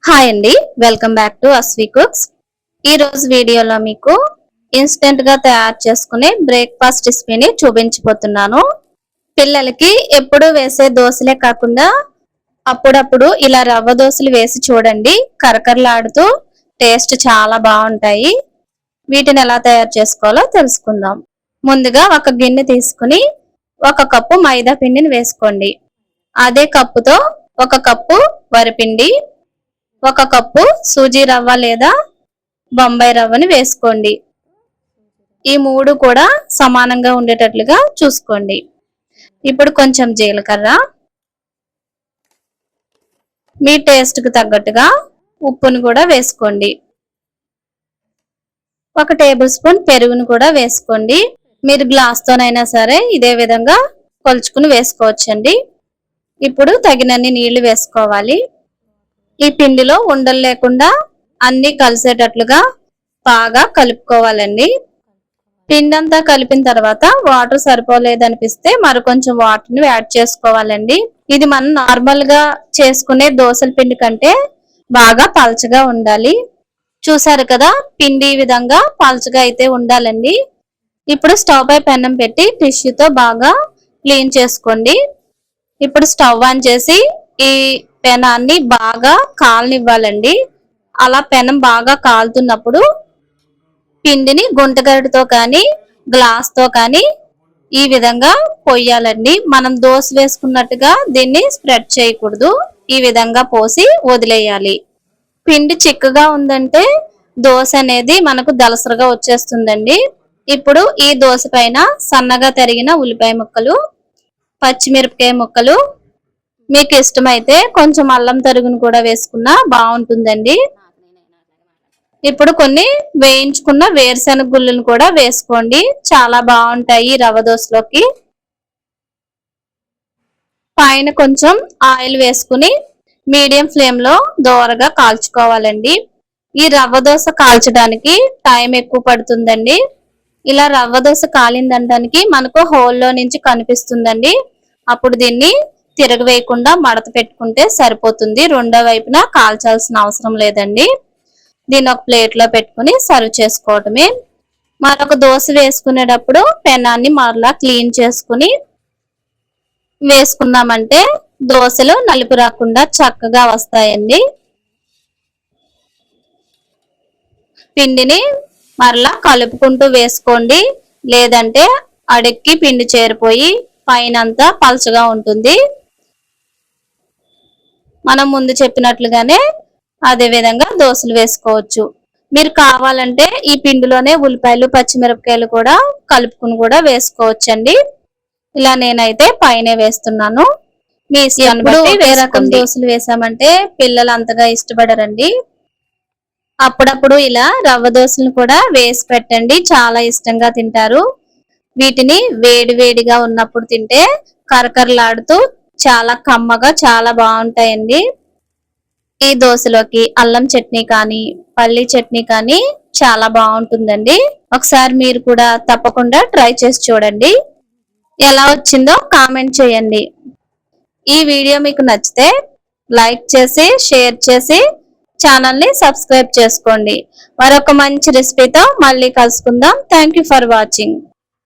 Hi అండి, welcome back to Asvi cooks. ఈ రోజు వీడియోలో మీకు ఇన్స్టెంట్ గా తయారు చేసుకునే బ్రేక్ఫాస్ట్ రెసిపీని చూపించబోతున్నాను. పిల్లలకి ఎప్పుడు వేసే దోశలే కాకుండా అప్పుడప్పుడు ఇలా రవ్వ దోశలు వేసి చూడండి. కరకరలాడుతూ టేస్ట్ చాలా బాగుంటాయి. వీటిని ఎలా తయారు చేసుకోవాలో తెలుసుకుందాం. ముందుగా ఒక గిన్నె తీసుకుని 1 కప్పు మైదా పిండిని వేసుకోండి. అదే కప్పుతో 1 కప్పు వరిపిండి, 1 కప్పు సూజీ రవ్వ లేదా బొంబాయి రవ్వని వేసుకోండి. ఈ 3 కూడా సమానంగా ఉండేటట్లుగా చూసుకోండి. ఇప్పుడు కొంచెం జీలకర్ర, మీ టేస్ట్కి తగ్గట్టుగా ఉప్పును కూడా వేసుకోండి. 1 టేబుల్ స్పూన్ పెరుగును కూడా వేసుకోండి. మీరు గ్లాస్తోనైనా సరే ఇదే విధంగా కొలుచుకుని వేసుకోవచ్చండి. ఇప్పుడు తగినన్ని నీళ్లు వేసుకోవాలి. ఈ పిండిలో ఉండలు లేకుండా అన్ని కలిసేటట్లుగా బాగా కలుపుకోవాలండి. పిండి అంతా కలిపిన తర్వాత వాటర్ సరిపోలేదనిపిస్తే మరికొంచెం వాటర్ని యాడ్ చేసుకోవాలండి. ఇది మనం నార్మల్ గా చేసుకునే దోసల పిండి కంటే బాగా పలచగా ఉండాలి. చూసారు కదా, పిండి ఈ విధంగా పలచగా అయితే ఉండాలండి. ఇప్పుడు స్టవ్ పై పెనం పెట్టి టిష్యూతో బాగా క్లీన్ చేసుకోండి. ఇప్పుడు స్టవ్ ఆన్ చేసి ఈ పెనాన్ని బాగా కాలనివ్వాలండి. అలా పెనం బాగా కాలుతున్నప్పుడు పిండిని గుంటగరిటతో కానీ గ్లాస్తో కానీ ఈ విధంగా పోయాలండి. మనం దోశ వేసుకున్నట్టుగా దీన్ని స్ప్రెడ్ చేయకూడదు. ఈ విధంగా పోసి వదిలేయాలి. పిండి చిక్కగా ఉందంటే దోశ అనేది మనకు దలసరగా వచ్చేస్తుందండి. ఇప్పుడు ఈ దోశ పైన సన్నగా తరిగిన ఉల్లిపాయ ముక్కలు, పచ్చిమిరపకాయ ముక్కలు, మీకు ఇష్టమైతే కొంచెం అల్లం తరుగును కూడా వేసుకున్నా బాగుంటుందండి. ఇప్పుడు కొన్ని వేయించుకున్న వేరుశనగ గుళ్ళను కూడా వేసుకోండి. చాలా బాగుంటాయి రవ్వ దోశలోకి. పైన కొంచెం ఆయిల్ వేసుకుని మీడియం ఫ్లేమ్ లో దోరగా కాల్చుకోవాలండి. ఈ రవ్వ దోశ కాల్చడానికి టైం ఎక్కువ పడుతుందండి. ఇలా రవ్వ దోశ కాలిందనడానికి మనకు హోల్లో నుంచి కనిపిస్తుందండి. అప్పుడు దీన్ని తిరగవేయకుండా మడత పెట్టుకుంటే సరిపోతుంది. రెండో వైపున కాల్చాల్సిన అవసరం లేదండి. దీన్ని ఒక ప్లేట్ లో పెట్టుకుని సర్వ్ చేసుకోవటమే. మరొక దోశ వేసుకునేటప్పుడు పెనాన్ని మరలా క్లీన్ చేసుకుని వేసుకున్నామంటే దోశలు నలుపు రాకుండా చక్కగా వస్తాయండి. పిండిని మరలా కలుపుకుంటూ వేసుకోండి, లేదంటే అడుక్కి పిండి చేరిపోయి పైనంతా పలచగా ఉంటుంది. మనం ముందు చెప్పినట్లుగానే అదే విధంగా దోశలు వేసుకోవచ్చు. మీరు కావాలంటే ఈ పిండిలోనే ఉల్లిపాయలు, పచ్చిమిరపకాయలు కూడా కలుపుకుని కూడా వేసుకోవచ్చండి. ఇలా నేనైతే పైనే వేస్తున్నాను. మీ ఇష్టాన్ని బట్టి ఏ రకం దోశలు వేసామంటే పిల్లలు అంతగా ఇష్టపడరండి. అప్పుడప్పుడు ఇలా రవ్వ దోశలను కూడా వేసి పెట్టండి, చాలా ఇష్టంగా తింటారు. వీటిని వేడి వేడిగా ఉన్నప్పుడు తింటే కరకరలాడుతూ చాలా కమ్మగా చాలా బాగుంటాయండి. ఈ దోశలోకి అల్లం చట్నీ కానీ పల్లి చట్నీ కానీ చాలా బాగుంటుందండి. ఒకసారి మీరు కూడా తప్పకుండా ట్రై చేసి చూడండి. ఎలా వచ్చిందో కామెంట్ చేయండి. ఈ వీడియో మీకు నచ్చితే లైక్ చేసి షేర్ చేసి ఛానల్ని సబ్స్క్రైబ్ చేసుకోండి. మరొక మంచి రెసిపీతో మళ్ళీ కలుసుకుందాం. Thank you for watching.